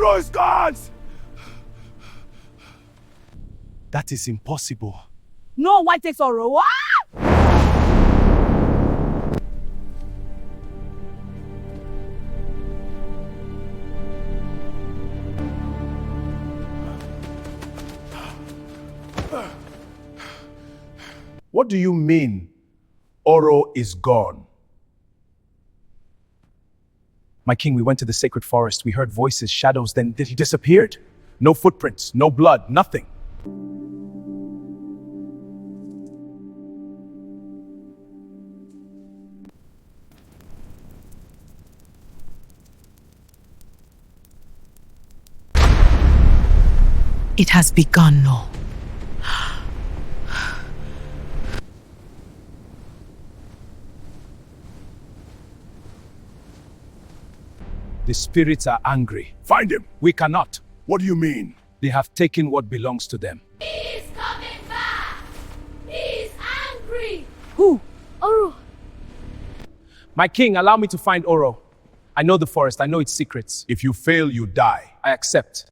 Oro is gone! That is impossible. No one takes Oro. What? What do you mean, Oro is gone? My king, we went to the sacred forest. We heard voices, shadows, then he disappeared. No footprints, no blood, nothing. It has begun, no. The spirits are angry. Find him! We cannot. What do you mean? They have taken what belongs to them. He's coming back! He's angry! Who? Oro! My king, allow me to find Oro. I know the forest, I know its secrets. If you fail, you die. I accept.